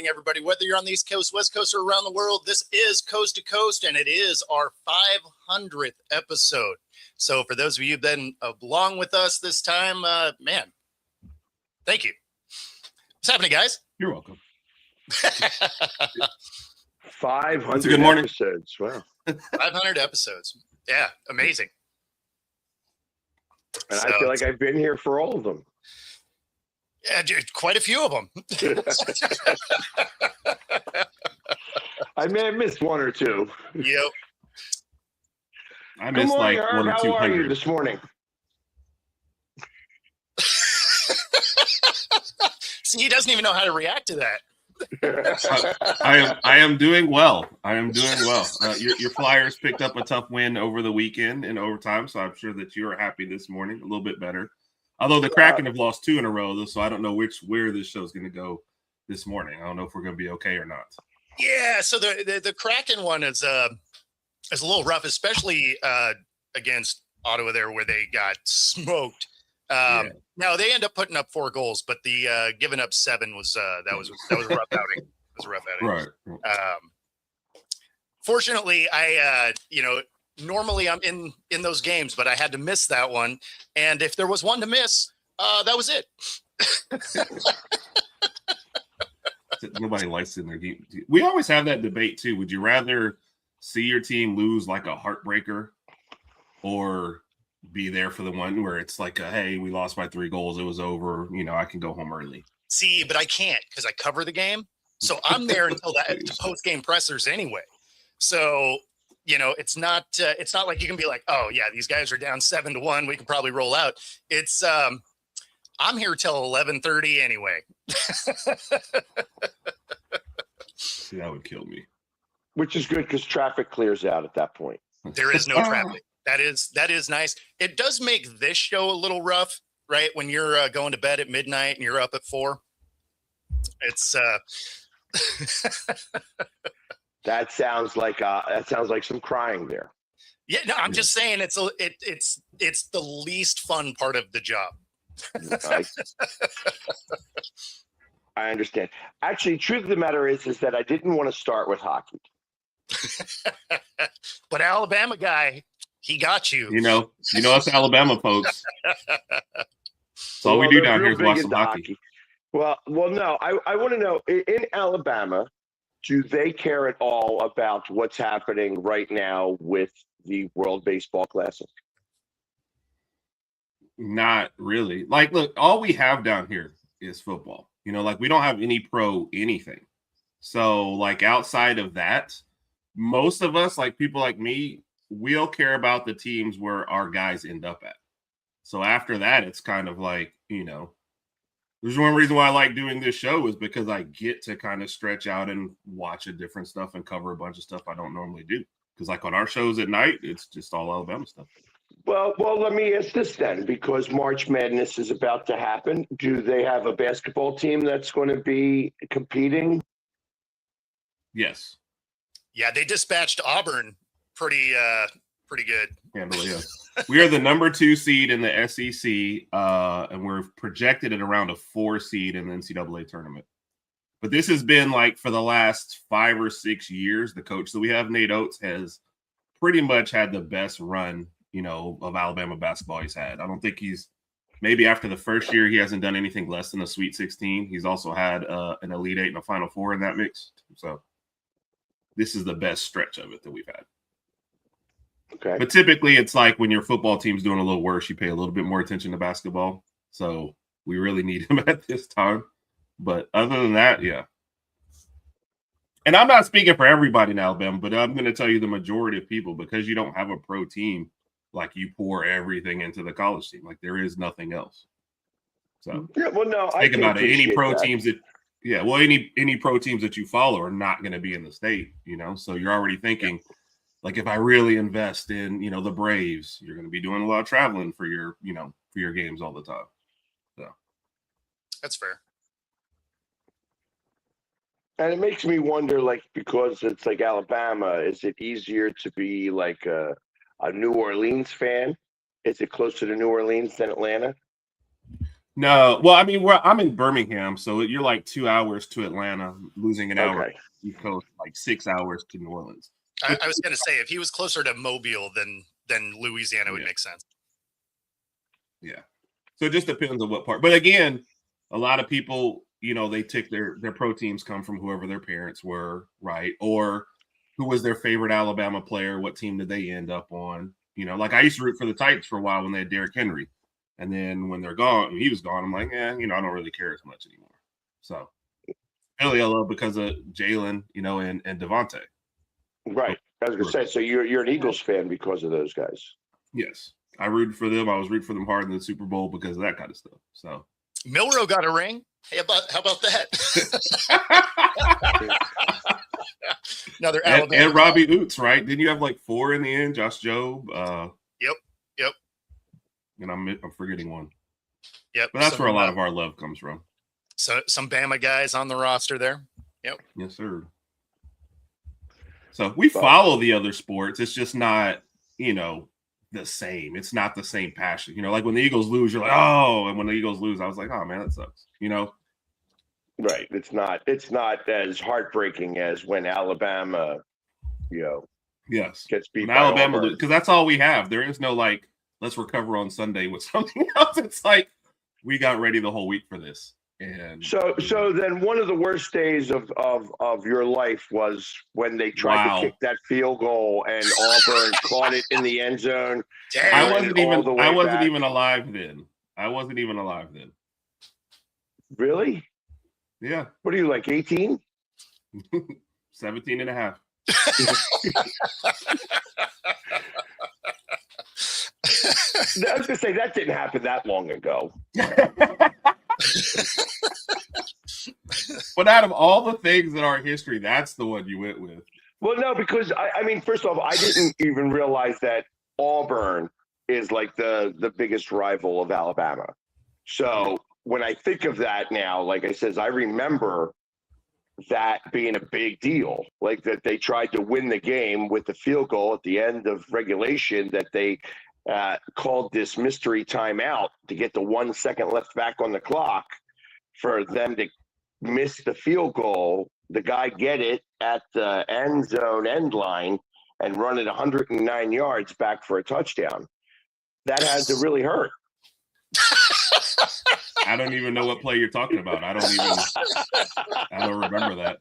everybody. Whether you're on the East Coast, West Coast, or around the world, this is Coast to Coast, and it is our 500th episode. So for those of you who've been along with us this time, man, thank you. What's happening, guys? You're welcome. 500 good morning. episodes. Wow. 500 episodes. Yeah, amazing. And I feel like I've been here for all of them. Yeah, dude, quite a few of them. I may have missed one or two. Yep. I missed like Herb. 1 or How 200. are you this morning? See, he doesn't even know how to react to that. I am doing well. I am doing well. Your Flyers picked up a tough win over the weekend in overtime, so I'm sure that you are happy this morning, a little bit better. Although the Kraken have lost 2 in a row, so I don't know where this show is going to go this morning. I don't know if we're going to be okay or not. Yeah, so the Kraken one is a little rough, especially against Ottawa there, where they got smoked. Now they end up putting up 4 goals, but the giving up 7 was that was a rough outing. It was a rough outing. Right. Fortunately, I normally I'm in those games, but I had to miss that one. And if there was one to miss, that was it. Nobody likes it in their game. We always have that debate too. Would you rather see your team lose like a heartbreaker, or be there for the one where it's like, hey, we lost by 3 goals, it was over, I can go home early? See, but I can't because I cover the game, so I'm there until the post game pressers anyway. So it's not like you can be like, oh yeah, these guys are down 7-1, we can probably roll out. It's I'm here till 11:30 anyway. See, that would kill me. Which is good because traffic clears out at that point. There is no traffic. That is nice. It does make this show a little rough, right? When you're going to bed at midnight and you're up at 4. It's That sounds like some crying there. yeah. No, I'm just saying it's the least fun part of the job. I understand. Actually, truth of the matter is that I didn't want to start with hockey. But Alabama guy, he got you. You know us Alabama folks. That's all we do down here is watch some hockey. Well, no. I want to know, in Alabama, do they care at all about what's happening right now with the World Baseball Classic? Not really. Like, look, all we have down here is football. Like we don't have any pro anything. So, like, outside of that, most of us, like people like me, we'll care about the teams where our guys end up at. So after that, it's kind of like, there's one reason why I like doing this show is because I get to kind of stretch out and watch a different stuff and cover a bunch of stuff I don't normally do. Because like on our shows at night, it's just all Alabama stuff. Well, let me ask this then, because March Madness is about to happen. Do they have a basketball team that's going to be competing? Yes. Yeah, they dispatched Auburn pretty good. Yeah. We are the number 2 seed in the SEC, and we're projected at around a 4 seed in the NCAA tournament. But this has been like for the last 5 or 6 years, the coach that we have, Nate Oates, has pretty much had the best run, of Alabama basketball he's had. I don't think maybe after the first year, he hasn't done anything less than a Sweet 16. He's also had an Elite 8 and a Final 4 in that mix. So this is the best stretch of it that we've had. Okay. But typically it's like when your football team's doing a little worse, you pay a little bit more attention to basketball. So we really need him at this time. But other than that, yeah. And I'm not speaking for everybody in Alabama, but I'm going to tell you the majority of people, because you don't have a pro team, like you pour everything into the college team. Like there is nothing else. So yeah, well, no, think about it. Any pro that. teams that, yeah, well, any pro teams that you follow are not going to be in the state, So you're already thinking, like, if I really invest in, the Braves, you're going to be doing a lot of traveling for your games all the time. So That's fair. And it makes me wonder, like, because it's like Alabama, is it easier to be like a New Orleans fan? Is it closer to New Orleans than Atlanta? No, well, I mean, I'm in Birmingham, so you're like 2 hours to Atlanta, losing an hour. Okay. East Coast, like 6 hours to New Orleans. I was going to say, if he was closer to Mobile than Louisiana, would make sense. Yeah. So it just depends on what part. But again, a lot of people, they take their pro teams come from whoever their parents were, right? Or who was their favorite Alabama player? What team did they end up on? Like I used to root for the Titans for a while when they had Derrick Henry. And then when they're gone, he was gone, I'm like, I don't really care as much anymore. So Philly I love because of Jalen, and Devontae. Right. I was going to say, so you're an Eagles fan because of those guys. Yes. I rooted for them. I was rooting for them hard in the Super Bowl because of that kind of stuff. So Milroe got a ring. Hey, how about that? Another Alabama. And Robbie Oots, right? Didn't you have like 4 in the end? Josh Jobe. Yep. And I'm forgetting one. Yep. But that's where a lot of our love comes from. So some Bama guys on the roster there. Yep. Yes, sir. So we follow the other sports. It's just not, the same. It's not the same passion. Like when the Eagles lose, you're like, oh, and when the Eagles lose, I was like, oh man, that sucks. Right. It's not as heartbreaking as when Alabama, yes, gets beat when by Alabama, Auburn. because that's all we have. There is no like, let's recover on Sunday with something else. It's like we got ready the whole week for this. And So then one of the worst days of your life was when they tried to kick that field goal and Auburn caught it in the end zone. I wasn't even alive then. Really? Yeah. What are you, like 18? 17 and a half. I was going to say that didn't happen that long ago. But out of all the things in our history, that's the one you went with. Well, no, because I mean, first off, I didn't even realize that Auburn is like the biggest rival of Alabama. So when I think of that now, like I says, I remember that being a big deal, like that they tried to win the game with the field goal at the end of regulation, that they called this mystery timeout to get the 1 second left back on the clock for them to miss the field goal, the guy get it at the end zone end line and run it 109 yards back for a touchdown. That had to really hurt. I don't even know what play you're talking about. I don't remember that.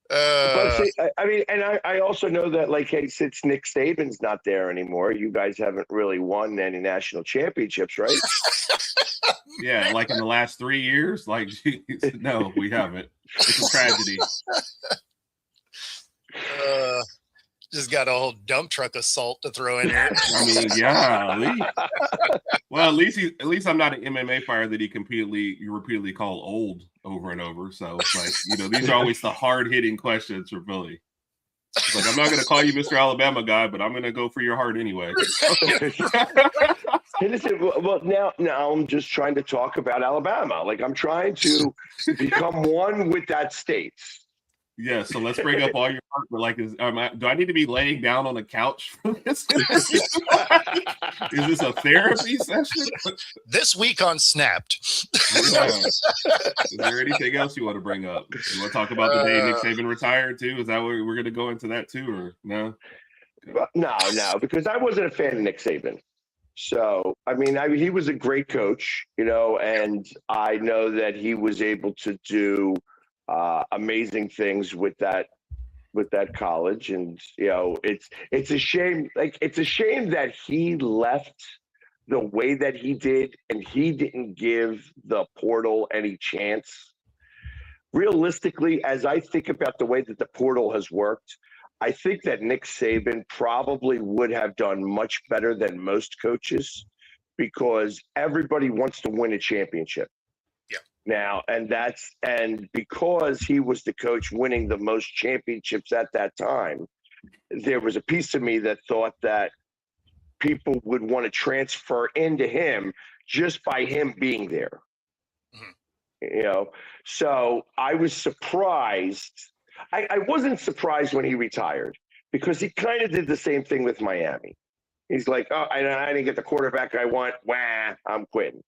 But see, I mean, and I also know that, like, hey, since Nick Saban's not there anymore, you guys haven't really won any national championships, right? Yeah, like in the last 3 years? Like, geez, no, we haven't. It's a tragedy. Just got a whole dump truck assault to throw in here. I mean, yeah. Well, at least I'm not an MMA fighter that you repeatedly call old over and over. So it's like, these are always the hard hitting questions for Billy. It's like, I'm not going to call you Mr. Alabama guy, but I'm going to go for your heart anyway. Well, now I'm just trying to talk about Alabama. Like, I'm trying to become one with that state. Yeah, so let's bring up all your heart. But like, do I need to be laying down on a couch for this? Is this a therapy session? This week on Snapped. Yeah. Is there anything else you want to bring up? You want to talk about the day Nick Saban retired too? Is that what we're going to go into that too, or no? No, because I wasn't a fan of Nick Saban. So, I mean, he was a great coach, and I know that he was able to do amazing things with that college. And, it's a shame. Like, it's a shame that he left the way that he did, and he didn't give the portal any chance. Realistically, as I think about the way that the portal has worked, I think that Nick Saban probably would have done much better than most coaches, because everybody wants to win a championship. Yeah. Now, and because he was the coach winning the most championships at that time, there was a piece of me that thought that people would want to transfer into him just by him being there. Mm-hmm. So I was surprised. I wasn't surprised when he retired, because he kind of did the same thing with Miami. He's like, oh, I didn't get the quarterback I want. Wah, I'm quitting.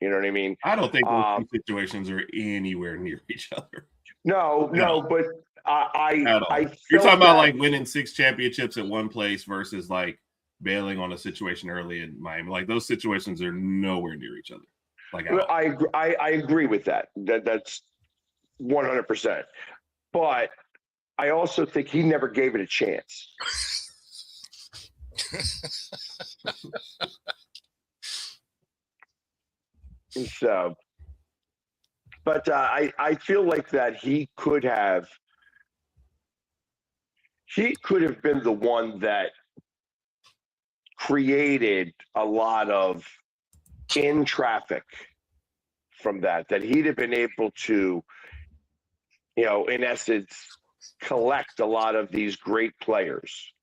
You know what I mean? I don't think those two situations are anywhere near each other. No, but I You're talking felt about that- like winning 6 championships at one place versus like bailing on a situation early in Miami. Like those situations are nowhere near each other. Like at all. I agree with that. That's 100%. But I also think he never gave it a chance. So, but I feel like that he could have been the one that created a lot of in traffic from that he'd have been able to, in essence, collect a lot of these great players,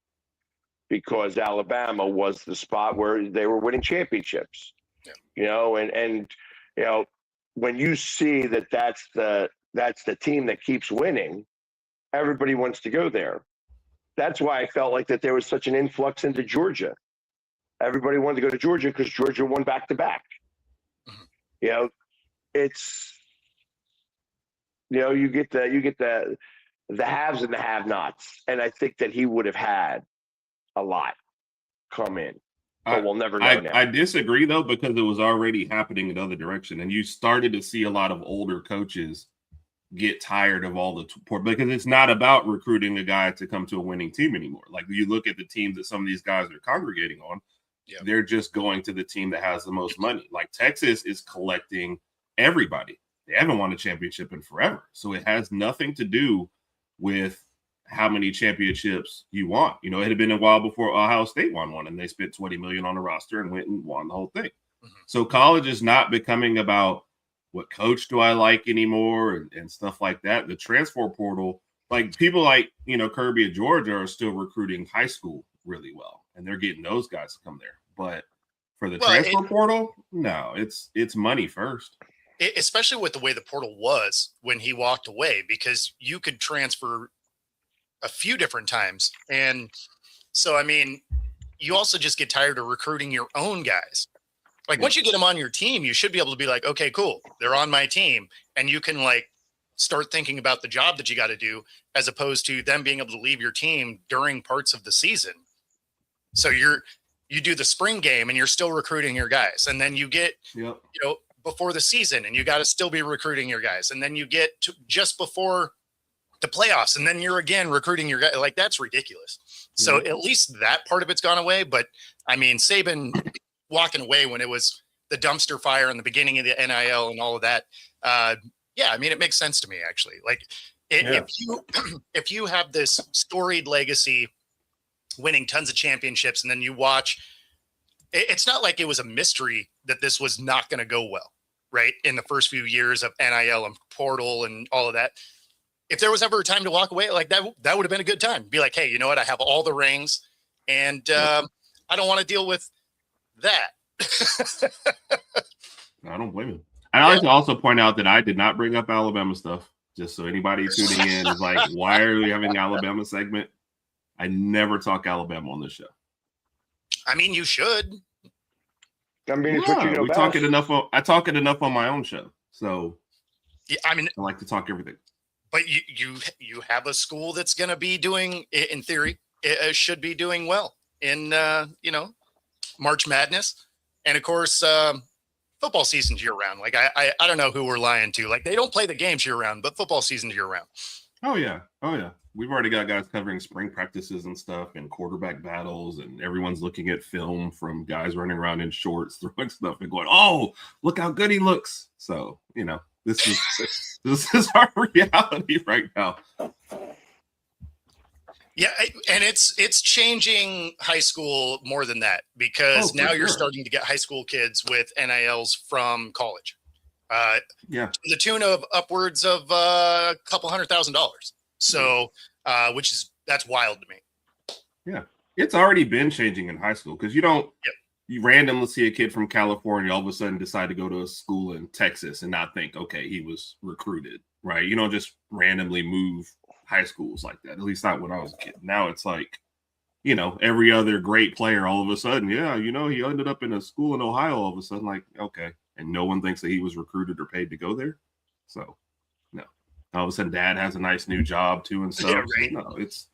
because Alabama was the spot where they were winning championships. And when you see that's the team that keeps winning, everybody wants to go there. That's why I felt like that there was such an influx into Georgia. Everybody wanted to go to Georgia because Georgia won back-to-back. It's you get the haves and the have-nots, and I think that he would have had a lot come in. But we'll never know now. I disagree though, because it was already happening in the other direction, and you started to see a lot of older coaches get tired of all the support, because it's not about recruiting a guy to come to a winning team anymore. Like you look at the teams that some of these guys are congregating on, they're just going to the team that has the most money. Like Texas is collecting everybody. They haven't won a championship in forever. So it has nothing to do with how many championships you want. It had been a while before Ohio State won one, and they spent $20 million on a roster and went and won the whole thing. Mm-hmm. So college is not becoming about what coach do I like anymore and stuff like that. The transfer portal, like people like, Kirby at Georgia are still recruiting high school really well, and they're getting those guys to come there. But for the transfer portal, no, it's money first. Especially with the way the portal was when he walked away, because you could transfer a few different times. And so, I mean, you also just get tired of recruiting your own guys. Like once you get them on your team, you should be able to be like, okay, cool, they're on my team. And you can like start thinking about the job that you got to do, as opposed to them being able to leave your team during parts of the season. So you do the spring game and you're still recruiting your guys. And then you get, before the season, and you got to still be recruiting your guys. And then you get to just before the playoffs, and then you're again recruiting your guys. Like that's ridiculous. So at least that part of it's gone away. But I mean, Saban walking away when it was the dumpster fire in the beginning of the NIL and all of that. I mean, it makes sense to me actually. Like if you have this storied legacy, winning tons of championships, and then you watch, it's not like it was a mystery that this was not going to go well, right? In the first few years of NIL and portal and all of that. If there was ever a time to walk away, like that would have been a good time. Be like, hey, you know what? I have all the rings, and I don't want to deal with that. I don't blame him. I like to also point out that I did not bring up Alabama stuff, just so anybody tuning in is like, why are we having Alabama segment? I never talk Alabama on this show. I mean, you should. I mean, it's what you know we best. talk it enough. I talk it enough on my own show, so I mean, I like to talk everything. But you have a school that's going to be doing, in theory, it should be doing well in March Madness, and of course football season's year round. Like I don't know who we're lying to. Like they don't play the games year round, but football season's year round. Oh yeah. We've already got guys covering spring practices and stuff, and quarterback battles, and everyone's looking at film from guys running around in shorts, throwing stuff, and going, "Oh, look how good he looks." So this is our reality right now. Yeah, and it's changing high school more than that, because now you're starting to get high school kids with NILs from college. To the tune of upwards of a couple $100,000. So, that's wild to me. Yeah, it's already been changing in high school, because you randomly see a kid from California all of a sudden decide to go to a school in Texas and not think, okay, he was recruited, right? You don't just randomly move high schools like that. At least not when I was a kid. Now it's like, every other great player all of a sudden, he ended up in a school in Ohio all of a sudden, like, okay. And no one thinks that he was recruited or paid to go there. So, no. All of a sudden, dad has a nice new job too and stuff. Yeah, right. So, no, it's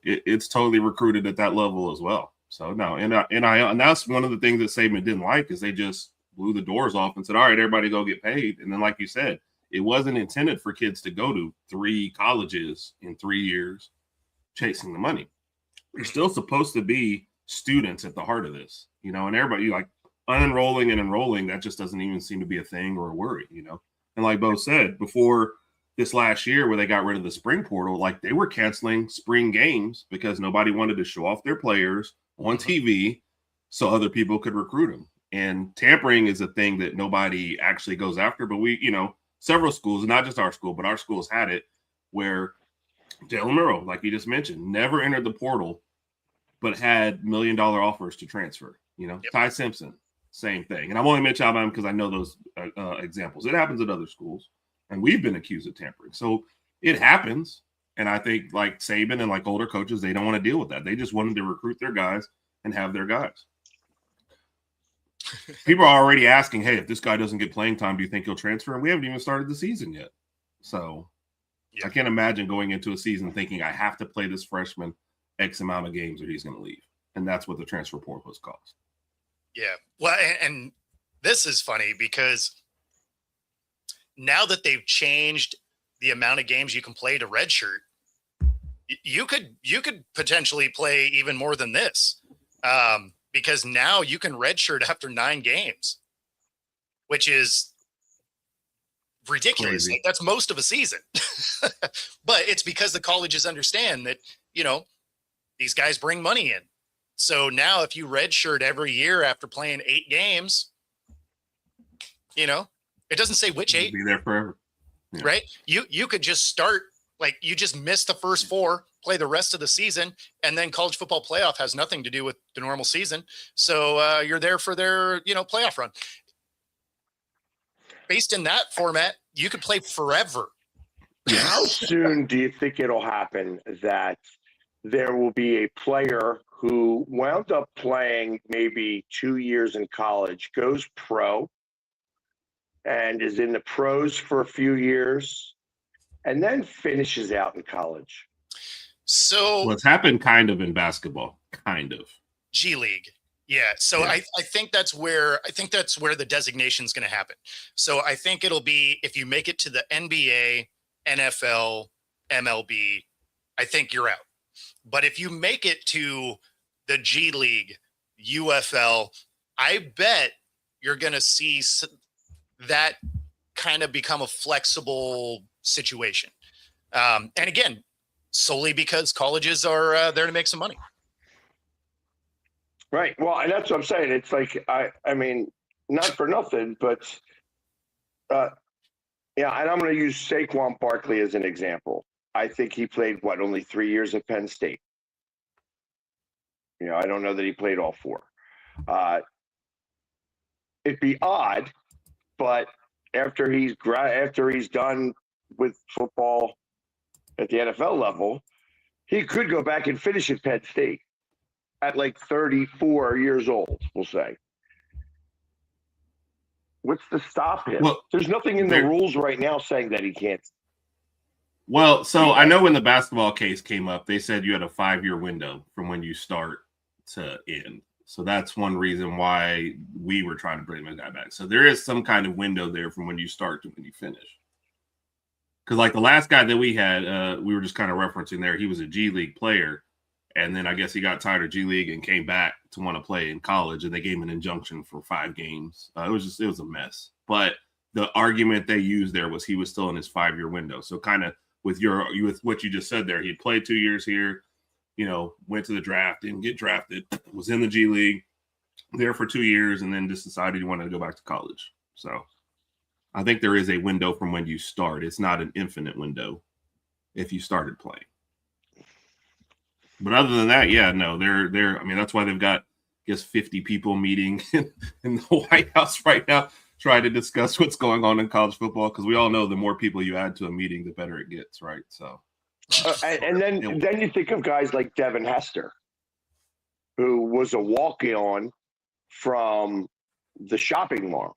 it's totally recruited at that level as well. So, no. And that's one of the things that Saban didn't like is they just blew the doors off and said, all right, everybody go get paid. And then, like you said, it wasn't intended for kids to go to 3 colleges in 3 years chasing the money. You're still supposed to be students at the heart of this, and everybody like unenrolling and enrolling, that just doesn't even seem to be a thing or a worry, And like Bo said, before this last year where they got rid of the spring portal, like they were canceling spring games because nobody wanted to show off their players on TV so other people could recruit them. And tampering is a thing that nobody actually goes after, but we, several schools, not just our school, but our schools had it where Jalen Murrow, like you just mentioned, never entered the portal, but had $1 million offers to transfer. Yep. Ty Simpson, same thing. And I'm only mentioning Alabama because I know those examples. It happens at other schools, and we've been accused of tampering. So it happens. And I think like Saban and like older coaches, they don't want to deal with that. They just wanted to recruit their guys and have their guys. People are already asking, hey, if this guy doesn't get playing time, do you think he'll transfer? And we haven't even started the season yet. So I can't imagine going into a season thinking I have to play this freshman X amount of games or he's going to leave. And that's what the transfer portal has caused. Yeah. Well, and this is funny because now that they've changed the amount of games you can play to redshirt, you could potentially play even more than this. Because now you can redshirt after 9 games, which is ridiculous. Like, that's most of a season. But it's because the colleges understand that, these guys bring money in. So now if you redshirt every year after playing 8 games, it doesn't say which 8. Be there forever. Yeah. Right? You could just start, like, you just miss the first 4, play the rest of the season, and then college football playoff has nothing to do with the normal season. So you're there for their, playoff run. Based in that format, you could play forever. How soon do you think it'll happen that there will be a player who wound up playing maybe 2 years in college, goes pro, and is in the pros for a few years, and then finishes out in college? So it's happened kind of in basketball, kind of. G League. Yeah. So yeah. I think that's where the designation is going to happen. So I think it'll be, if you make it to the NBA, NFL, MLB, I think you're out. But if you make it to the G League, UFL, I bet you're going to see that kind of become a flexible situation. And again, solely because colleges are there to make some money. Right. Well, and that's what I'm saying. It's like, I mean, not for nothing, but and I'm going to use Saquon Barkley as an example. I think he played, only 3 years at Penn State. I don't know that he played all 4. It'd be odd, but after he's done with football at the NFL level, he could go back and finish at Penn State at like 34 years old, we'll say. What's to stop him? Well, there's nothing in the rules right now saying that he can't. Well, so I know when the basketball case came up, they said you had a 5-year window from when you start to end. So that's one reason why we were trying to bring the guy back. So there is some kind of window there from when you start to when you finish. Because like the last guy that we had, we were just kind of referencing there, he was a G League player. And then I guess he got tired of G League and came back to want to play in college, and they gave him an injunction for 5 games. It was a mess. But the argument they used there was he was still in his 5-year window. So kind of with what you just said there, he played 2 years here, went to the draft, didn't get drafted, was in the G League, there for 2 years, and then just decided he wanted to go back to college. So I think there is a window from when you start. It's not an infinite window if you started playing. But other than that, yeah, no, they're. I mean, that's why they've got, I guess, 50 people meeting in the White House right now, trying to discuss what's going on in college football. Because we all know the more people you add to a meeting, the better it gets, right? So, and then you think of guys like Devin Hester, who was a walk-on from the shopping mall.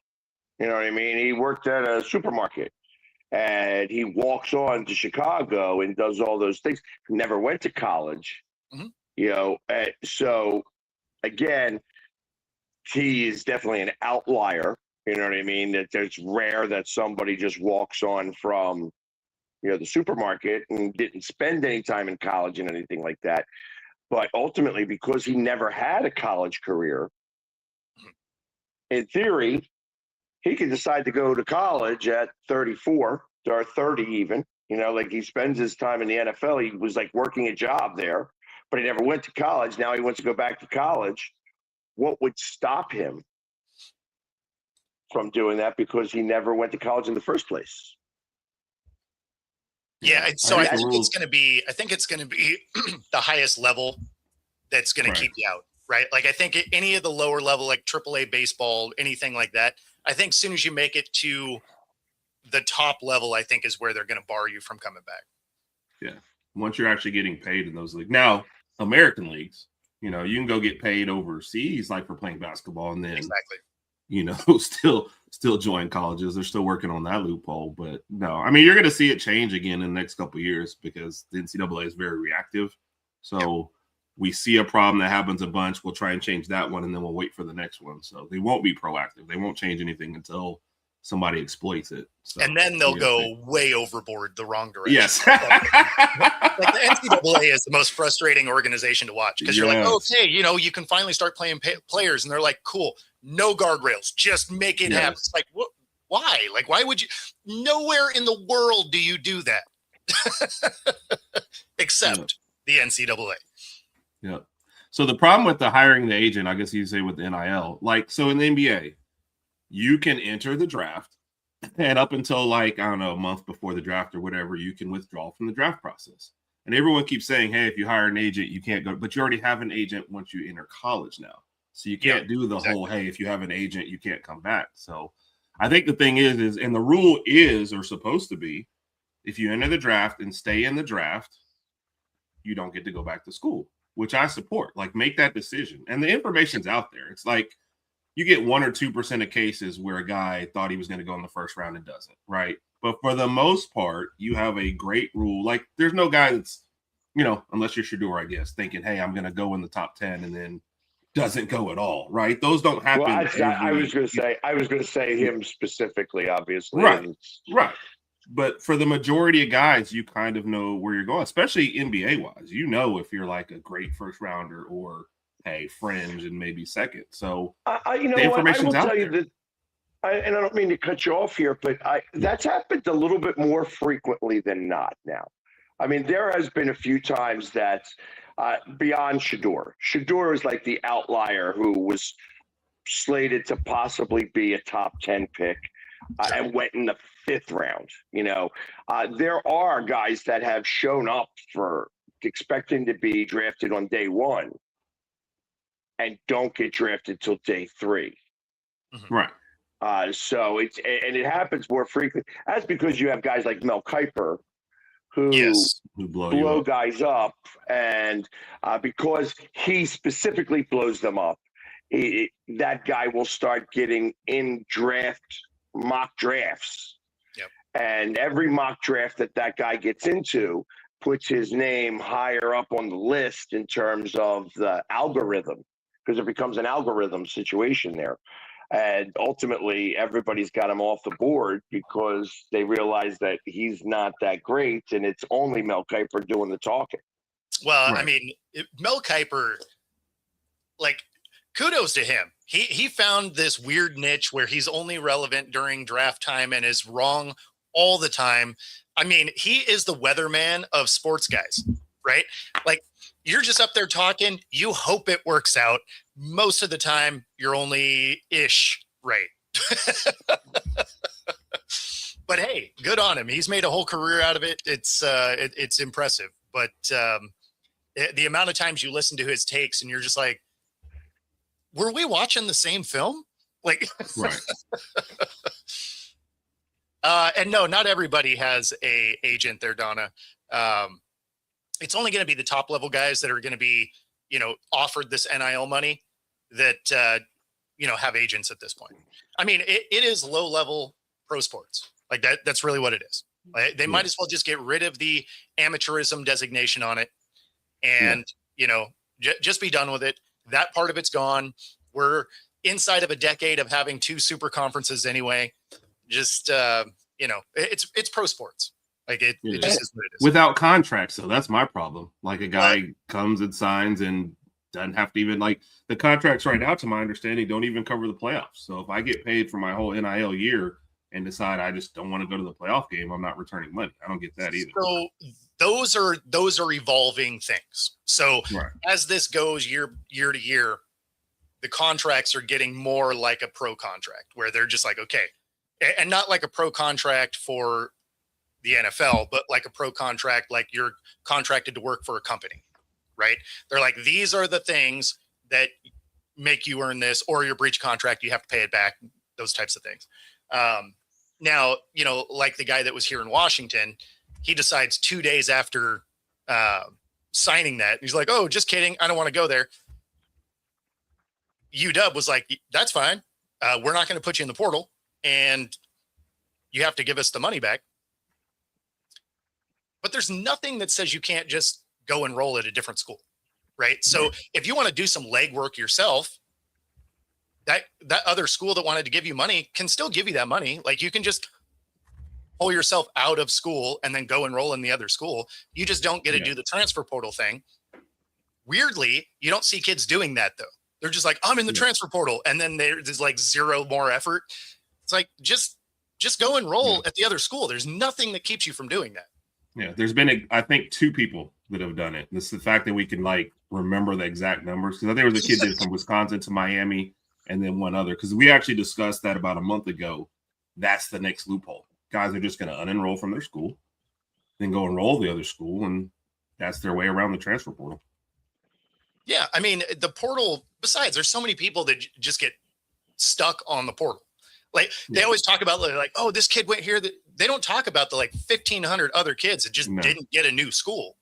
You know what I mean? He worked at a supermarket and he walks on to Chicago and does all those things. Never went to college, Mhm. you know. So again, he is definitely an outlier. You know what I mean? That it's rare that somebody just walks on from, you know, the supermarket and didn't spend any time in college and anything like that. But ultimately, because he never had a college career, in theory, he could decide to go to college at 34 or 30 even. You know, like he spends his time in the NFL. He was like working a job there, but he never went to college. Now he wants to go back to college. What would stop him from doing that? Because he never went to college in the first place. Yeah, so I think the think it's rules- going to be. I think it's going to be the highest level that's going Right. to keep you out, right? Like I think any of the lower level, like AAA baseball, anything like that. I think as soon as you make it to the top level, I think is where they're going to bar you from coming back. Yeah. Once you're actually getting paid in those leagues. Now, American leagues, you know, you can go get paid overseas, like for playing basketball, and then Exactly. you know, still join colleges. They're still working on that loophole. But no, I mean, you're going to see it change again in the next couple of years because the NCAA is very reactive. So we see a problem that happens a bunch. We'll try and change that one, and then we'll wait for the next one. So they won't be proactive. They won't change anything until somebody exploits it. So, And then they'll go way overboard the wrong direction. Yes. Like the NCAA is the most frustrating organization to watch because you're like, Yes. okay, you know, you can finally start playing players, and they're like, cool, no guardrails, just make it happen. It's like, what? Why? Like, why would you? Nowhere in the world do you do that, except the NCAA. Yeah. So the problem with the hiring the agent, I guess you say with the NIL, like, so in the NBA, you can enter the draft, and up until like, I don't know, a month before the draft or whatever, you can withdraw from the draft process. And everyone keeps saying, hey, if you hire an agent, you can't go, but you already have an agent once you enter college now. So you can't do the whole, hey, if you have an agent, you can't come back. So I think the thing is, and the rule is, or supposed to be, if you enter the draft and stay in the draft, you don't get to go back to school, which I support. Like, make that decision. And the information's out there. It's like, you get 1 or 2% of cases where a guy thought he was going to go in the first round and doesn't, right? But for the most part, you have a great rule. Like, there's no guy that's, you know, unless you're Shador, I guess, thinking, hey, I'm going to go in the top 10 and then doesn't go at all, right? Those don't happen. Well, I was going to say him specifically, obviously. Right. Right. But for the majority of guys, you kind of know where you're going, especially NBA wise. You know, if you're like a great first rounder or a fringe and maybe second. So you know the what? I will out tell there. you that, and I don't mean to cut you off here, but that's happened a little bit more frequently than not now. I mean, there has been a few times that beyond Shador. Shador is like the outlier who was slated to possibly be a top 10 pick and went in the 5th round. You know, there are guys that have shown up for expecting to be drafted on day 1 and don't get drafted till day 3. Right. So it happens more frequently. That's because you have guys like Mel Kiper who blow guys up, and because he specifically blows them up, that guy will start getting in mock drafts. Yep. And every mock draft that guy gets into puts his name higher up on the list in terms of the algorithm, because it becomes an algorithm situation there. And ultimately, everybody's got him off the board because they realize that he's not that great, and it's only Mel Kiper doing the talking. Well, right. I mean, Mel Kiper, like, kudos to him. He found this weird niche where he's only relevant during draft time and is wrong all the time. I mean, he is the weatherman of sports guys, right? Like, you're just up there talking. You hope it works out. Most of the time, you're only ish right. But hey, good on him. He's made a whole career out of it. It's impressive. But the amount of times you listen to his takes and you're just like, were we watching the same film? Like, right. And no, not everybody has a agent there, Donna. It's only going to be the top level guys that are going to be offered this NIL money that, have agents at this point. I mean, it is low level pro sports. Like that. That's really what it is. Like, they might as well just get rid of the amateurism designation on it and, just be done with it. That part of it's gone. We're inside of a decade of having 2 super conferences anyway. Just, it's pro sports. Like it just is what it is. Without contracts. So that's my problem. Like a guy comes and signs and doesn't have to even, like, the contracts right now, to my understanding, don't even cover the playoffs. So if I get paid for my whole NIL year and decide I just don't want to go to the playoff game, I'm not returning money. I don't get that either. So those are evolving things. So as this goes year to year, the contracts are getting more like a pro contract where they're just like, okay, and not like a pro contract for the NFL, but like a pro contract, like you're contracted to work for a company, right? They're like, these are the things that make you earn this, or your breach contract, you have to pay it back, those types of things. Now, like the guy that was here in Washington, he decides 2 days after signing that, he's like, oh, just kidding, I don't want to go there. UW was like, that's fine. We're not going to put you in the portal, and you have to give us the money back. But there's nothing that says you can't just go enroll at a different school, right? So if you want to do some legwork yourself, that other school that wanted to give you money can still give you that money. Like, you can just pull yourself out of school and then go enroll in the other school. You just don't get to do the transfer portal thing. Weirdly, you don't see kids doing that though. They're just like, I'm in the transfer portal. And then there's like zero more effort. It's like, just go enroll at the other school. There's nothing that keeps you from doing that. Yeah, there's been, I think, 2 people that have done it. It's the fact that we can, like, remember the exact numbers. Because I think there was a kid that from Wisconsin to Miami, and then one other. Because we actually discussed that about a month ago. That's the next loophole. Guys are just going to unenroll from their school, then go enroll the other school, and that's their way around the transfer portal. Yeah, I mean, the portal, besides, there's so many people that just get stuck on the portal. Like, they always talk about, like, oh, this kid went here. They don't talk about the, like, 1,500 other kids that just didn't get a new school.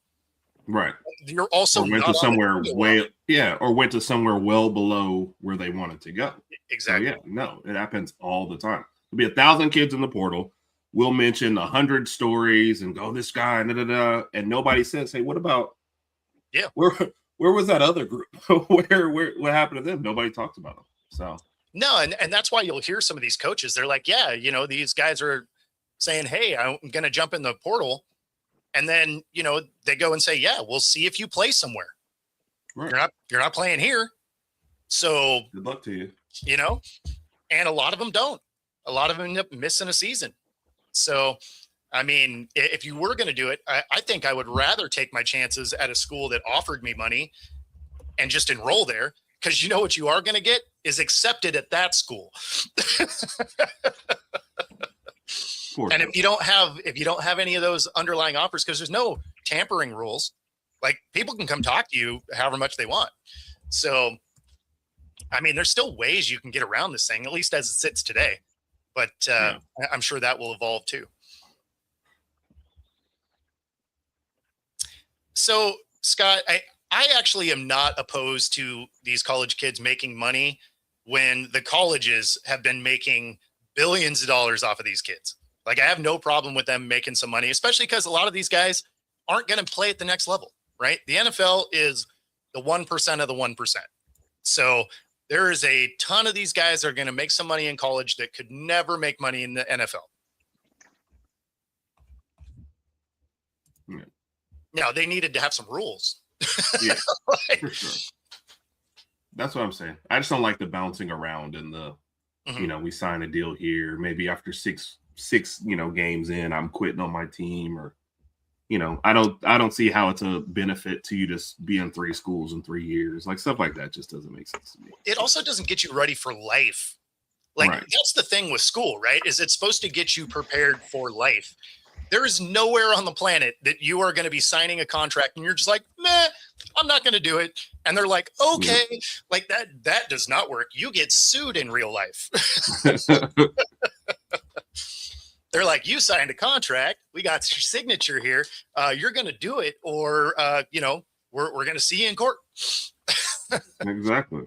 Right. You're also or went to somewhere or went to somewhere well below where they wanted to go. Exactly. So, no, it happens all the time. There'll be 1,000 kids in the portal. We'll mention 100 stories and go, this guy, and nobody says, hey, what about? Yeah. Where was that other group? What happened to them? Nobody talks about them. So. No, and that's why you'll hear some of these coaches. They're like, yeah, these guys are saying, hey, I'm going to jump in the portal. And then, they go and say, yeah, we'll see if you play somewhere. Right. You're not playing here. So good luck to you. And a lot of them don't. A lot of them end up missing a season. So, I mean, if you were going to do it, I think I would rather take my chances at a school that offered me money and just enroll there. Because you know what you are going to get is accepted at that school. And if you don't have any of those underlying offers, because there's no tampering rules, like, people can come talk to you however much they want. So, I mean, there's still ways you can get around this thing, at least as it sits today. But I'm sure that will evolve too. So, Scott, I actually am not opposed to these college kids making money when the colleges have been making billions of dollars off of these kids. Like, I have no problem with them making some money, especially because a lot of these guys aren't going to play at the next level, right? The NFL is the 1% of the 1%. So there is a ton of these guys that are going to make some money in college that could never make money in the NFL. Yeah. Now, they needed to have some rules. Yeah, for sure. That's what I'm saying. I just don't like the bouncing around and the, we sign a deal here. Maybe after six, games in, I'm quitting on my team, or, I don't see how it's a benefit to you to be in 3 schools in 3 years. Like, stuff like that just doesn't make sense to me. It also doesn't get you ready for life. Like, That's the thing with school, right? Is it's supposed to get you prepared for life. There is nowhere on the planet that you are going to be signing a contract and you're just like, meh, I'm not going to do it. And they're like, okay, like that does not work. You get sued in real life. They're like, you signed a contract. We got your signature here. You're going to do it, or, we're going to see you in court. Exactly.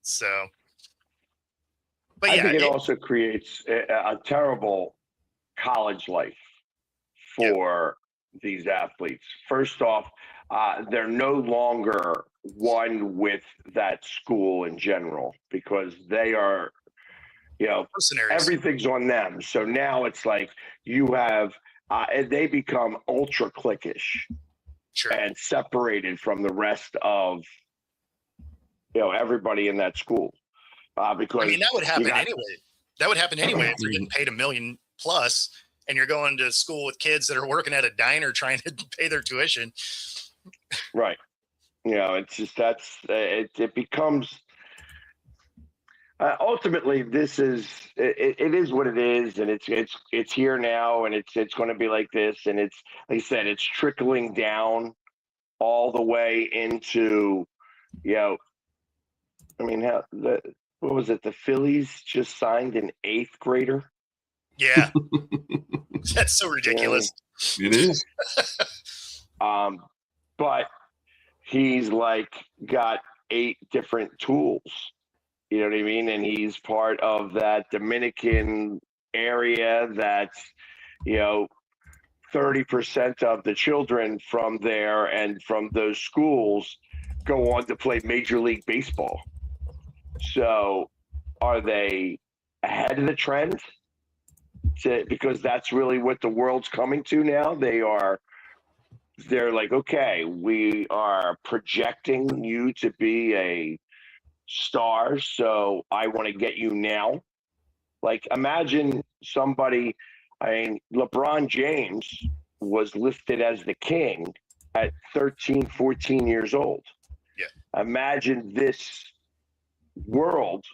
So, but I yeah, think it also creates a terrible college life for these athletes. First off, they're no longer one with that school in general because they are, mercenaries. everything's on them. So now it's like you have, and they become ultra cliquish Sure. and separated from the rest of, everybody in that school. Because I mean, that would happen anyway. That would happen anyway if you're getting paid $1 million plus and you're going to school with kids that are working at a diner trying to pay their tuition. Right. It's just it becomes ultimately this is it is what it is, and it's here now, and it's going to be like this, and it's like I said, it's trickling down all the way into, I mean, what was it? The Phillies just signed an 8th grader. Yeah, that's so ridiculous. It is. But he's like got 8 different tools. You know what I mean? And he's part of that Dominican area that's, 30% of the children from there and from those schools go on to play Major League Baseball. So are they ahead of the trend? Because that's really what the world's coming to now. They're like, okay, we are projecting you to be a star, so I want to get you now. Like, imagine somebody, LeBron James was listed as the king at 13, 14 years old. Yeah. Imagine this world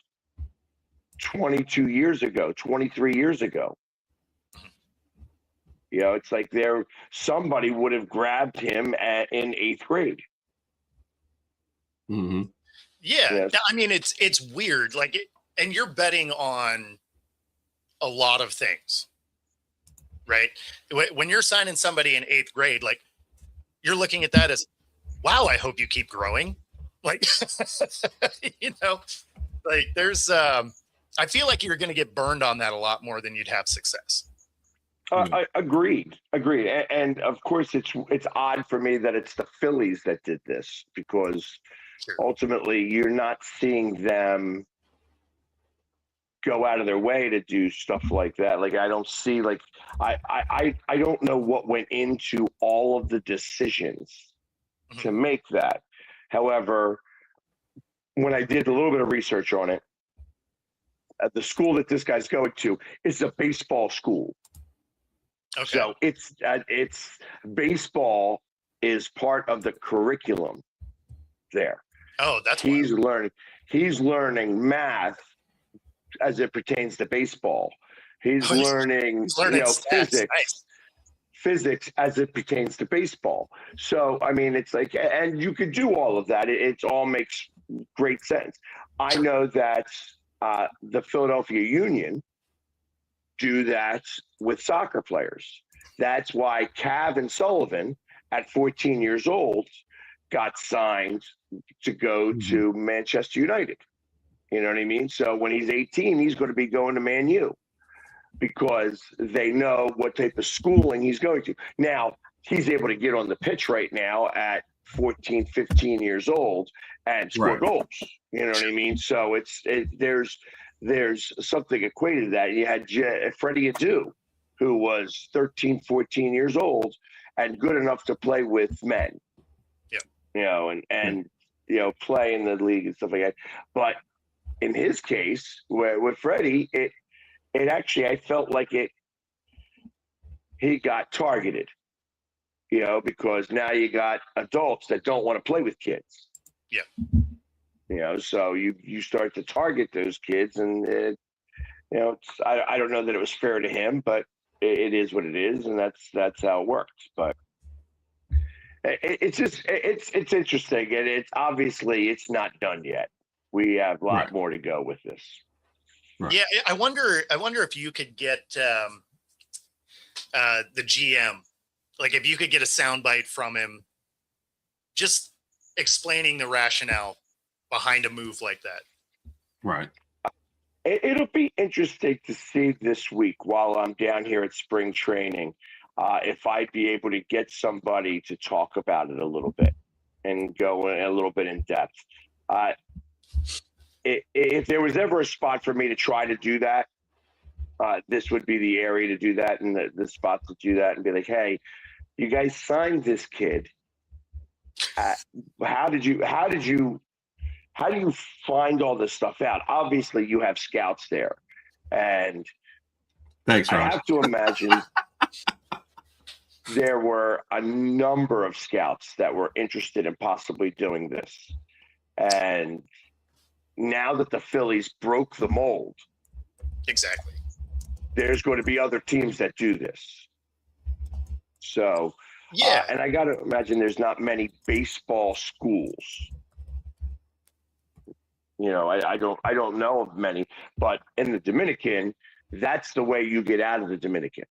22 years ago, 23 years ago. It's like somebody would have grabbed him in 8th grade. Mm-hmm. Yeah. Yes. I mean, it's weird. Like, and you're betting on a lot of things, right? When you're signing somebody in 8th grade, like, you're looking at that as, wow, I hope you keep growing. Like, like there's, I feel like you're going to get burned on that a lot more than you'd have success. Agreed. And of course, it's odd for me that it's the Phillies that did this because ultimately you're not seeing them go out of their way to do stuff like that. Like, I don't see, like, I don't know what went into all of the decisions to make that. However, when I did a little bit of research on it, the school that this guy's going to is a baseball school. Okay. So it's baseball is part of the curriculum there. Oh, that's he's learning math as it pertains to baseball. He's learning physics as it pertains to baseball. So I mean, it's like, and you could do all of that. It all makes great sense. I know that the Philadelphia Union do that with soccer players. That's why Kevin Sullivan, at 14 years old, got signed to go to Manchester United. You know what I mean? So when he's 18, he's going to be going to Man U because they know what type of schooling he's going to. Now, he's able to get on the pitch right now at 14, 15 years old and score goals. You know what I mean? So there's something equated to that. You had Freddie Adu, who was 13, 14 years old and good enough to play with men. Yeah. And play in the league and stuff like that. But in his case, with Freddie, it actually, I felt like he got targeted, because now you got adults that don't want to play with kids. Yeah. So you start to target those kids, and I don't know that it was fair to him, but it is what it is, and that's how it works. But it's just it's interesting, and it's obviously it's not done yet. We have a lot more to go with this. Yeah, I wonder if you could get the GM, like if you could get a soundbite from him, just explaining the rationale behind a move like that. Right. It'll be interesting to see this week while I'm down here at spring training, if I'd be able to get somebody to talk about it a little bit and go a little bit in depth. If there was ever a spot for me to try to do that, this would be the area to do that, and the spot to do that, and be like, hey, you guys signed this kid. How do you find all this stuff out? Obviously, you have scouts there, and Thanks, Ron. I have to imagine there were a number of scouts that were interested in possibly doing this. And now that the Phillies broke the mold, Exactly. there's going to be other teams that do this. So, Yeah. and I got to imagine there's not many baseball schools. You know, I don't know of many, but in the Dominican, that's the way you get out of the Dominican.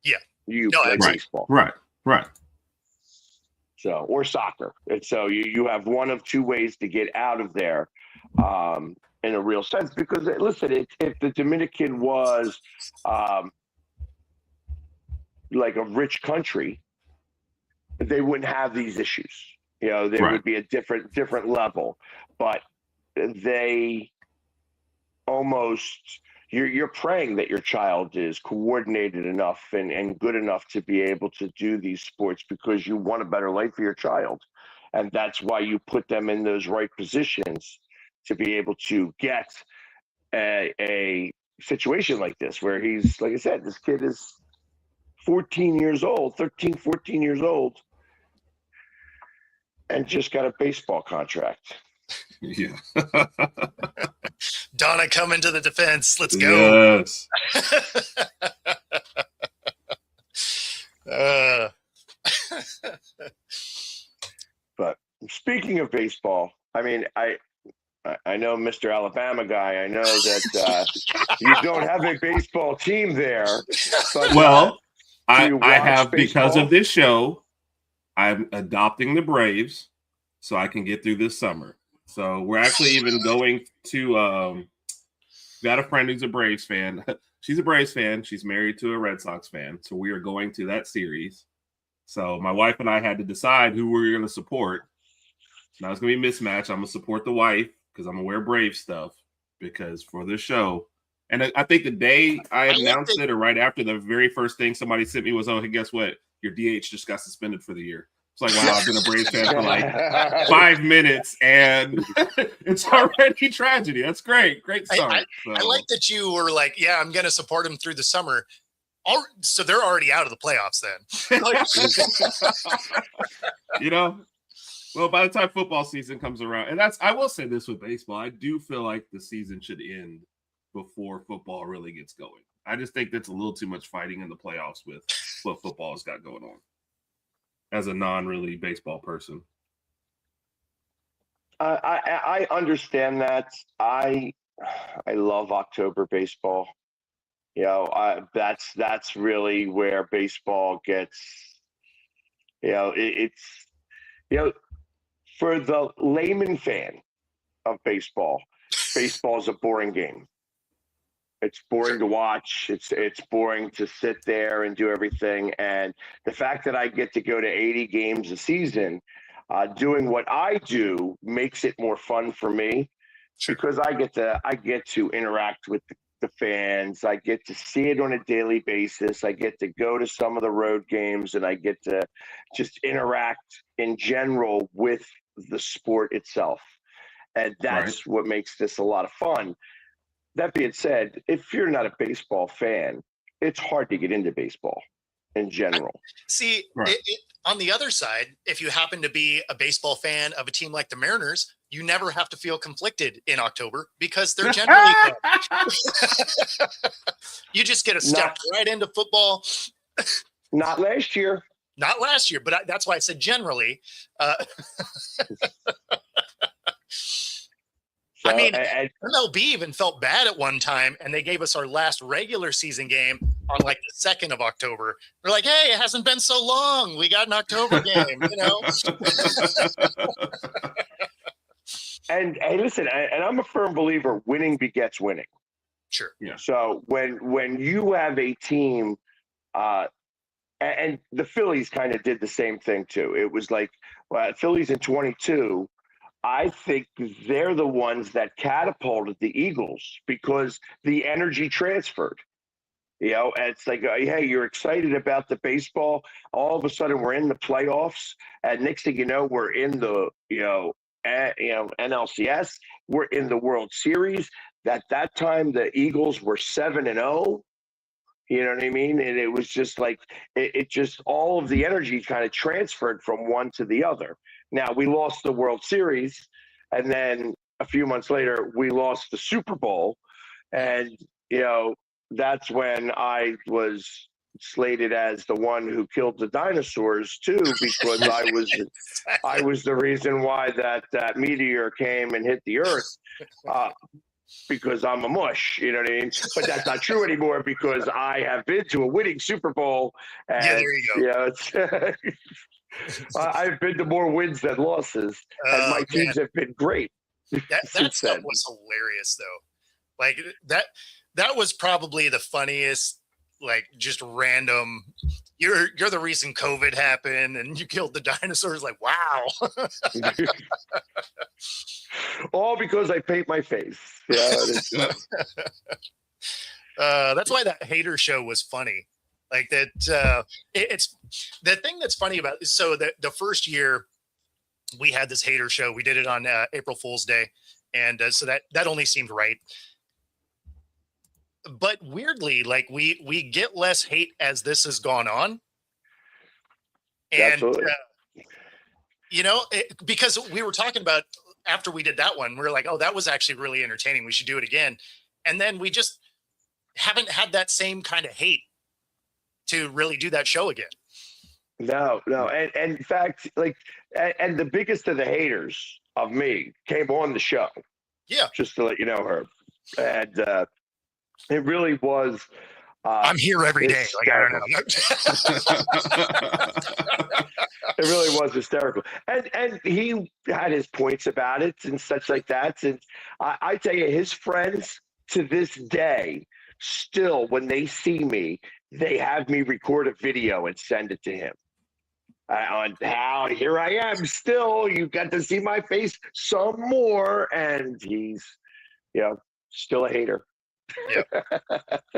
Yeah. You No, play right. baseball. Right. So, or soccer. And so you have one of two ways to get out of there, in a real sense. Because listen, if the Dominican was like a rich country, they wouldn't have these issues. You know, there would be a different level. But they almost, you're praying that your child is coordinated enough and good enough to be able to do these sports because you want a better life for your child. And that's why you put them in those right positions to be able to get a situation like this, where he's, like I said, this kid is 13, 14 years old, and just got a baseball contract. Yeah. Donna coming to the defense. Let's go. Yes. But speaking of baseball, I mean, I know Mr. Alabama guy. I know that you don't have a baseball team there. But, Well, do you I watch have, because baseball? of this show, I'm adopting the Braves so I can get through this summer. So we're actually even going to got a friend who's a Braves fan. She's a Braves fan. She's married to a Red Sox fan. So we are going to that series. So my wife and I had to decide who we were going to support. Now it's going to be a mismatch. I'm going to support the wife because I'm going to wear Brave stuff because for this show. And I think the day I announced it, or right after, the very first thing somebody sent me was, oh, hey, guess what? Your DH just got suspended for the year. It's like, wow, I've been a Braves fan for like 5 minutes, and it's already tragedy. That's great. Great start. I like that you were like, yeah, I'm going to support him through the summer. So they're already out of the playoffs then. You know, well, by the time football season comes around, and I will say this with baseball, I do feel like the season should end before football really gets going. I just think that's a little too much fighting in the playoffs with what football has got going on. As a non-really baseball person, I understand that. I love October baseball. You know, that's really where baseball gets. You know, it's, you know, for the layman fan of baseball, baseball is a boring game. It's boring to watch. It's boring to sit there and do everything. And the fact that I get to go to 80 games a season, doing what I do, makes it more fun for me, because I get to interact with the fans. I get to see it on a daily basis. I get to go to some of the road games, and I get to just interact in general with the sport itself. And that's what makes this a lot of fun. That being said, if you're not a baseball fan, it's hard to get into baseball in general. See, on the other side, if you happen to be a baseball fan of a team like the Mariners, you never have to feel conflicted in October because they're generally fun. You just get to step right into football. Not last year. Not last year, but that's why I said generally. I mean, MLB even felt bad at one time, and they gave us our last regular season game on like the 2nd of October. They're like, hey, it hasn't been so long. We got an October game, you know? And hey, listen, and I'm a firm believer winning begets winning. Sure. Yeah. So when you have a team, and the Phillies kind of did the same thing too. It was like Phillies in 22. I think they're the ones that catapulted the Eagles because the energy transferred. You know, and it's like, hey, you're excited about the baseball. All of a sudden, we're in the playoffs, and next thing you know, we're in the NLCS. We're in the World Series. At that time, the Eagles were 7-0. You know what I mean? And it was just like it just all of the energy kind of transferred from one to the other. Now we lost the World Series, and then a few months later we lost the Super Bowl, and that's when I was slated as the one who killed the dinosaurs too, because I was the reason why that meteor came and hit the Earth. Because I'm a mush, you know what I mean? But that's not true anymore because I have been to a winning Super Bowl. And, yeah, there you go. I've been to more wins than losses, and my teams have been great. That stuff was hilarious, though. Like that was probably the funniest, like just random. You're the reason COVID happened, and you killed the dinosaurs. Like, wow. All because I paint my face. Yeah, that's why that hater show was funny. Like that, it's the thing that's funny about. So the first year we had this hater show, we did it on April Fool's Day, and so that only seemed right. But weirdly, like we get less hate as this has gone on, and because we were talking about after we did that one, we were like, oh, that was actually really entertaining. We should do it again, and then we just haven't had that same kind of hate to really do that show again. No, and in fact, like, and the biggest of the haters of me came on the show. Yeah, just to let you know, Herb, and. It really was. I'm here every day. Like, I don't know. It really was hysterical, and he had his points about it and such like that. And I tell you, his friends to this day, still when they see me, they have me record a video and send it to him. On how here I am still. You got to see my face some more, and he's, still a hater. Yeah.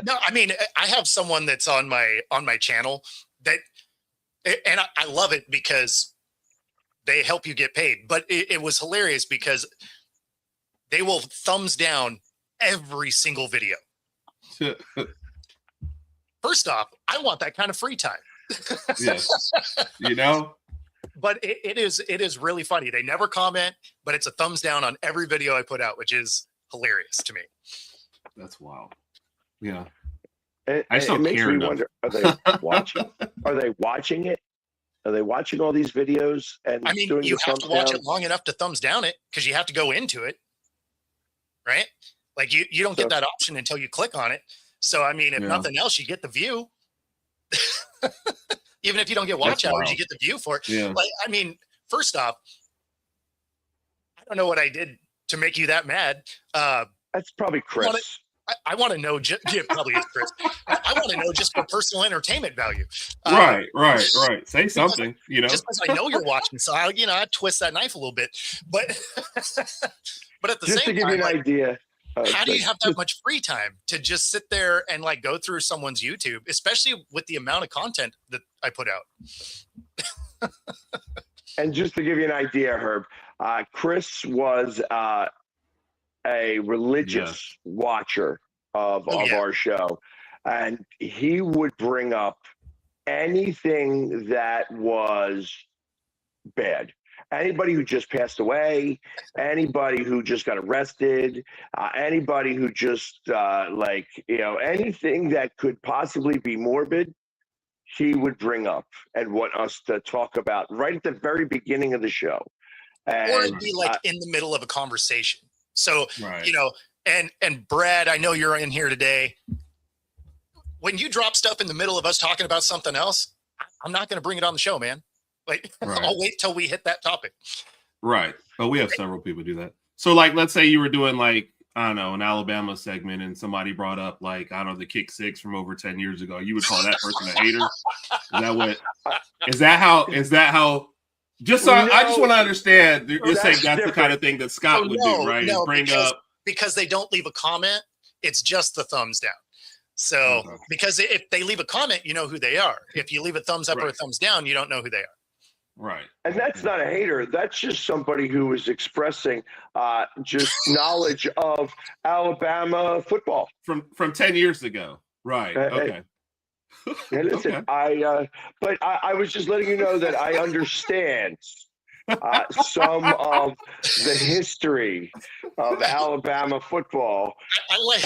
No, I mean, I have someone that's on my channel that, and I love it because they help you get paid. But it was hilarious because they will thumbs down every single video. First off, I want that kind of free time. Yes, But it is really funny. They never comment, but it's a thumbs down on every video I put out, which is hilarious to me. That's wild. Yeah. I still makes me wonder, are they watching? Are they watching it? Are they watching all these videos? And I mean, you have to watch it long enough to thumbs down it because you have to go into it, right? Like you don't get that option until you click on it. So, I mean, if nothing else, you get the view. Even if you don't get watch hours, you get the view for it. Yeah. Like, I mean, first off, I don't know what I did to make you that mad. That's probably Chris. I want to know. Yeah, probably is Chris. I want to know just for personal entertainment value. Right. Say something. Just because I know you're watching, so I twist that knife a little bit. But but at the just same to give time, you an idea, how do you have that much free time to just sit there and like go through someone's YouTube, especially with the amount of content that I put out? And just to give you an idea, Herb, Chris was a religious watcher of our show, and he would bring up anything that was bad. Anybody who just passed away, anybody who just got arrested, anybody who just anything that could possibly be morbid, he would bring up and want us to talk about right at the very beginning of the show. And, or it'd be like in the middle of a conversation. So, and Brad, I know you're in here today. when you drop stuff in the middle of us talking about something else, I'm not going to bring it on the show, man. Like, Right. I'll wait till we hit that topic. Right. But we have several people do that. So, like, let's say you were doing, like, I don't know, an Alabama segment and somebody brought up, like, I don't know, the kick six from over 10 years ago. You would call that person a hater? Is that how, just so I just want to understand, you're saying that's the kind of thing that Scott would do, right? No, because they don't leave a comment, it's just the thumbs down. So, because if they leave a comment, you know who they are. If you leave a thumbs up or a thumbs down, you don't know who they are. Right. And that's not a hater. That's just somebody who is expressing just knowledge of Alabama football from 10 years ago. Right. Okay. And listen, okay. I was just letting you know that I understand some of the history of Alabama football. I like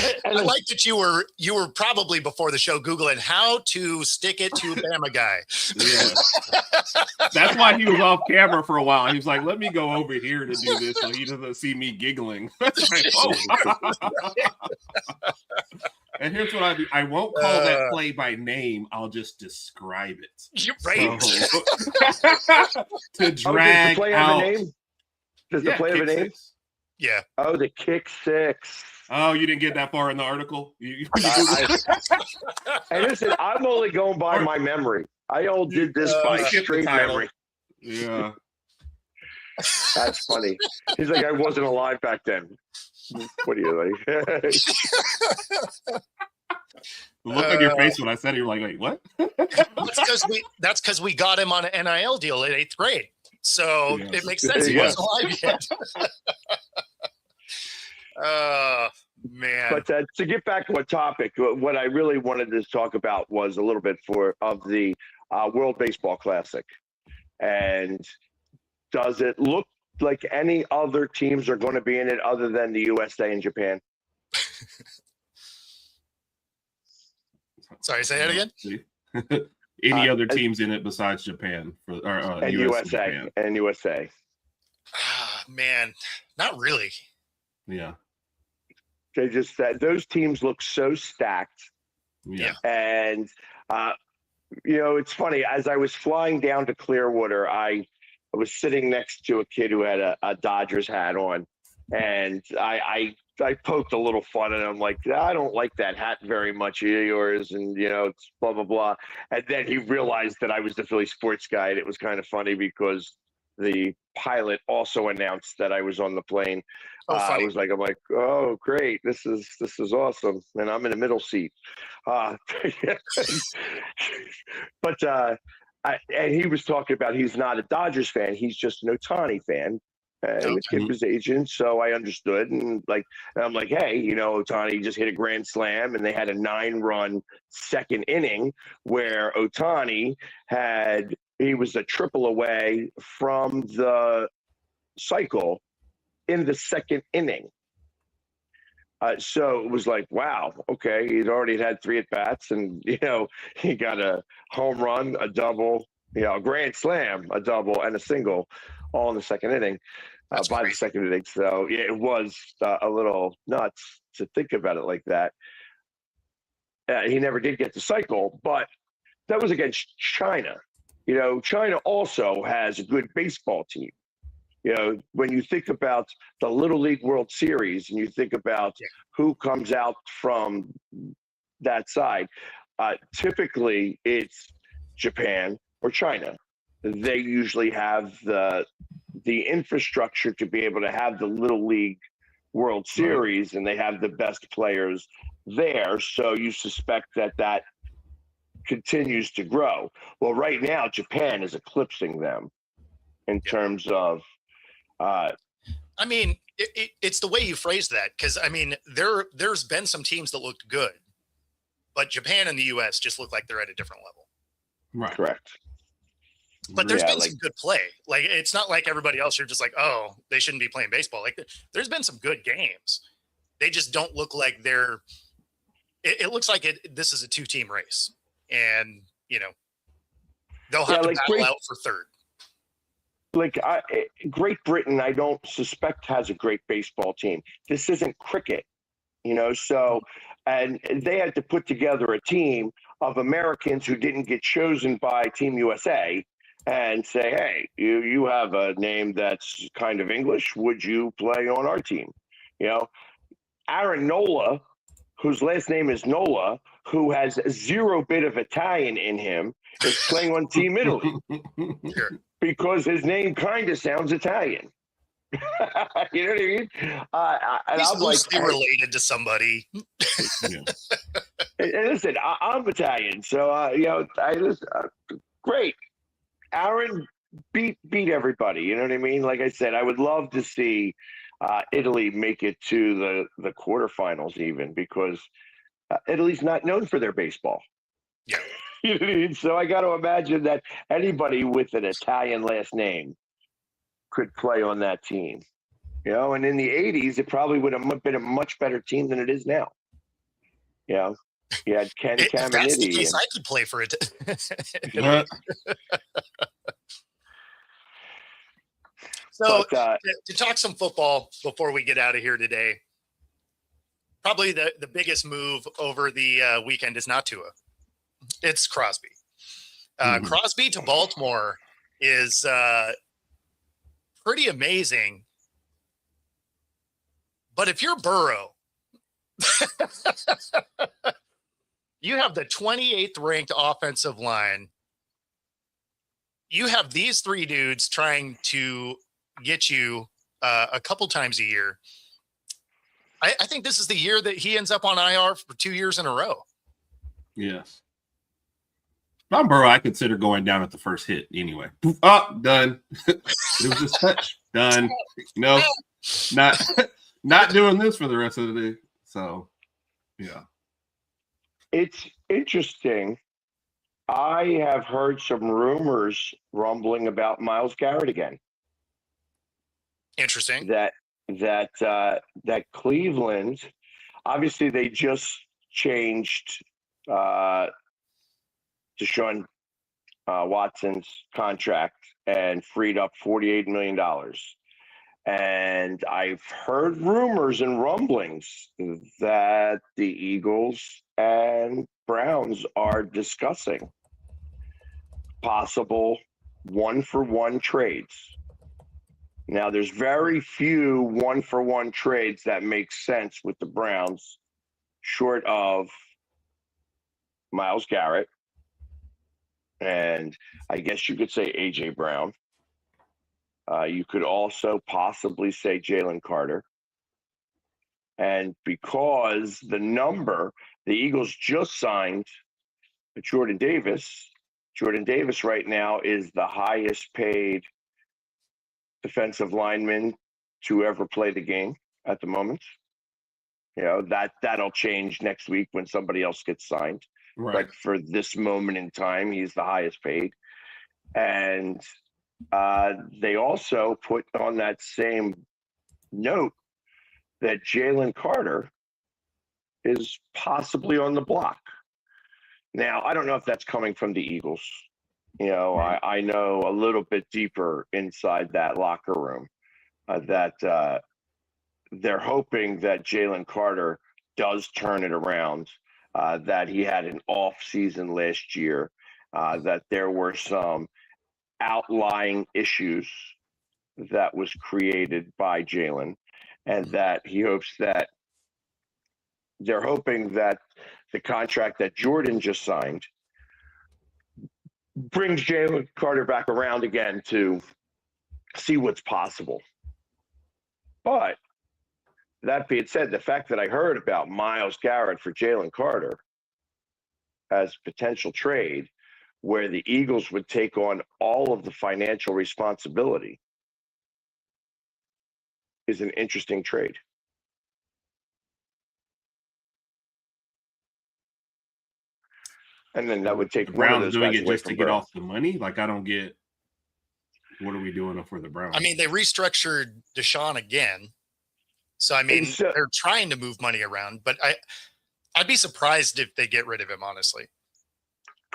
that you were probably before the show Googling how to stick it to a Bama guy. Yeah. That's why he was off camera for a while. He was like, let me go over here to do this so he doesn't see me giggling. Like, And here's what I do. I won't call that play by name. I'll just describe it. You're right. So, to drag out. Does the play have a name? Yeah. Oh, the kick six. Oh, you didn't get that far in the article? And listen, I'm only going by my memory. I all did this by straight memory. Yeah. That's funny. He's like, I wasn't alive back then. What do you like? The look on your face when I said it, you're like, wait, what? That's because we got him on an NIL deal in 8th grade. So it makes sense he wasn't alive yet. Man. But to get back to a topic, what I really wanted to talk about was a little bit of the World Baseball Classic. And does it look like any other teams are going to be in it other than the USA and Japan? Sorry, say that again. Any other teams in it besides Japan and USA and USA? Man, not really. Yeah. They just those teams look so stacked. Yeah. And it's funny. As I was flying down to Clearwater, I was sitting next to a kid who had a Dodgers hat on, and I poked a little fun at him, like, I don't like that hat very much of yours, and it's blah blah blah. And then he realized that I was the Philly sports guy, and it was kind of funny because the pilot also announced that I was on the plane. I'm like, oh great, this is awesome, and I'm in the middle seat. But and he was talking about he's not a Dodgers fan, he's just an Ohtani fan. And the kid was Asian, so I understood. And I'm like, hey, Ohtani just hit a grand slam, and they had a 9-run second inning where Ohtani he was a triple away from the cycle in the second inning. So it was like, wow, okay, he'd already had 3 at-bats, and, he got a home run, a double, a grand slam, a double, and a single all in the second inning. By the second inning. So, yeah, it was a little nuts to think about it like that. He never did get the cycle, but that was against China. China also has a good baseball team. When you think about the Little League World Series and you think about who comes out from that side, typically it's Japan or China. They usually have the infrastructure to be able to have the Little League World Series, and they have the best players there. So you suspect that continues to grow. Well, right now, Japan is eclipsing them in terms of. I mean, it's the way you phrased that, because I mean, there's been some teams that looked good, but Japan and the U.S. just look like they're at a different level. Right. Correct. But there's been some good play. Like, it's not like everybody else. You're just like, oh, they shouldn't be playing baseball. Like, there's been some good games. They just don't look like they're. It looks like this is a 2-team race, and they'll have to battle out for third. Great Britain, I don't suspect has a great baseball team. This isn't cricket. So, and they had to put together a team of Americans who didn't get chosen by Team USA and say, hey, you have a name that's kind of English. Would you play on our team? Aaron Nola, whose last name is Nola, who has zero bit of Italian in him, is playing on Team Italy Sure. because his name kind of sounds Italian. You know what I mean? And He's I'm like, loosely related to somebody. Yeah. and listen, I'm Italian, so great. Aaron beat everybody. You know what I mean? Like I said, I would love to see Italy make it to the quarterfinals, even because Italy's not known for their baseball. Yeah. You know what I mean? So I got to imagine that anybody with an Italian last name could play on that team. And in the 80s, it probably would have been a much better team than it is now. You had Ken If that's the Caminiti. case, I could play for it. So to talk some football before we get out of here today, probably the biggest move over the weekend is not Tua. It's Crosby. Crosby to Baltimore is pretty amazing. But if you're Burrow, you have the 28th ranked offensive line. You have these three dudes trying to get you a couple times a year. I think this is the year that he ends up on IR for 2 years in a row. Yes. If I'm Burrow, I consider going down at the first hit anyway. Oh, done. It was just touch. Done. No, not doing this for the rest of the day. So, yeah. It's interesting. I have heard some rumors rumbling about Myles Garrett again. Interesting. That Cleveland, obviously they just changed Deshaun Watson's contract and freed up $48 million. And I've heard rumors and rumblings that the Eagles and Browns are discussing possible one-for-one trades. Now, there's very few one-for-one trades that make sense with the Browns, short of Myles Garrett, and I guess you could say A.J. Brown. You could also possibly say Jalen Carter. And because the Eagles just signed Jordan Davis. Jordan Davis right now is the highest paid defensive lineman to ever play the game at the moment. That'll change next week when somebody else gets signed. Right. But for this moment in time, he's the highest paid. And they also put on that same note that Jalen Carter is possibly on the block. Now, I don't know if that's coming from the Eagles. Right. I know a little bit deeper inside that locker room that they're hoping that Jalen Carter does turn it around, that he had an off season last year, that there were some outlying issues that was created by Jalen, and that he hopes that they're hoping that the contract that Jordan just signed brings Jalen Carter back around again to see what's possible. But that being said, the fact that I heard about Myles Garrett for Jalen Carter as potential trade, where the Eagles would take on all of the financial responsibility, is an interesting trade. And then that would take the one of Browns those doing guys it away just from to get Burrow. off the money. Like, I don't get. What are we doing for the Browns? I mean, they restructured Deshaun again. So, I mean, they're trying to move money around, but I'd be surprised if they get rid of him, honestly.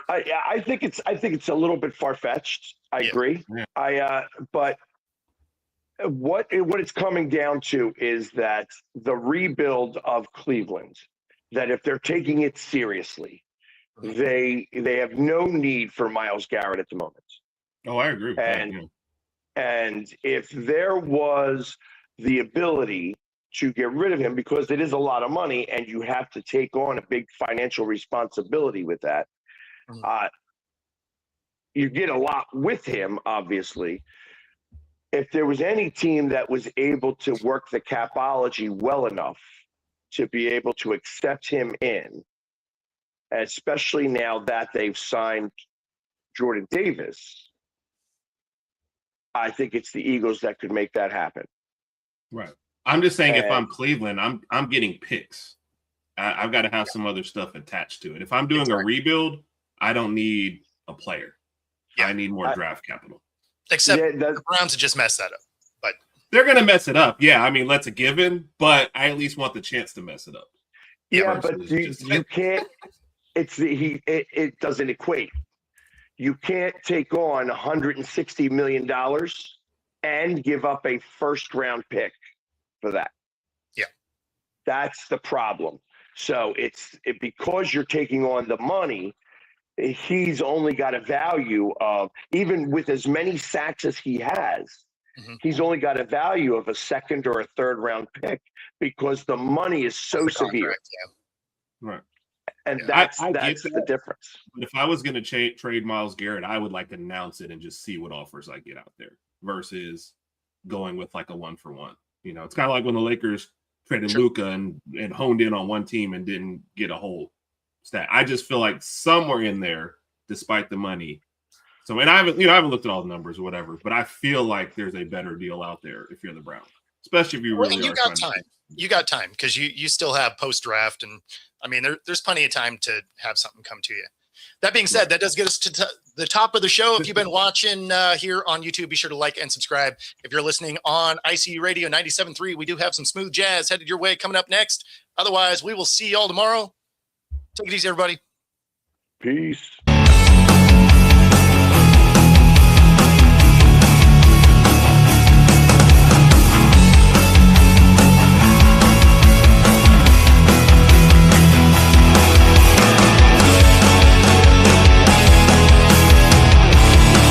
I think it's a little bit far-fetched. I agree. Yeah. But what it's coming down to is that the rebuild of Cleveland, that if they're taking it seriously, they have no need for Myles Garrett at the moment. Oh, I agree with that. And Yeah. and if there was the ability to get rid of him, because it is a lot of money and you have to take on a big financial responsibility with that, you get a lot with him, obviously. If there was any team that was able to work the capology well enough to be able to accept him in, especially now that they've signed Jordan Davis, I think it's the Eagles that could make that happen. Right. I'm just saying, if I'm Cleveland, I'm getting picks. I've got to have some other stuff attached to it. If I'm doing a rebuild, I don't need a player. I need more draft capital. Except the Browns have just messed that up. But they're going to mess it up. Yeah, I mean, that's a given. But I at least want the chance to mess it up. Yeah, but you can't. It doesn't equate. You can't take on $160 million and give up a first-round pick for that. Yeah, that's the problem. So because you're taking on the money, he's only got a value of, even with as many sacks as he has, he's only got a value of a second or a third round pick because the money is so severe. Right. And that's the difference. But if I was going to trade Myles Garrett, I would like announce it and just see what offers I get out there versus going with like a 1-for-1. You know, it's kind of like when the Lakers traded Luka and honed in on one team and didn't get a whole stat. I just feel like somewhere in there, despite the money. So, and I haven't looked at all the numbers or whatever, but I feel like there's a better deal out there if you're the Browns, especially if you really you got time. You got time because you still have post draft, and I mean there's plenty of time to have something come to you. That being said, that does get us to the top of the show. If you've been watching here on YouTube, be sure to like and subscribe. If you're listening on ICU Radio 97.3, we do have some smooth jazz headed your way coming up next. Otherwise, we will see y'all tomorrow. Take it easy, everybody. Peace.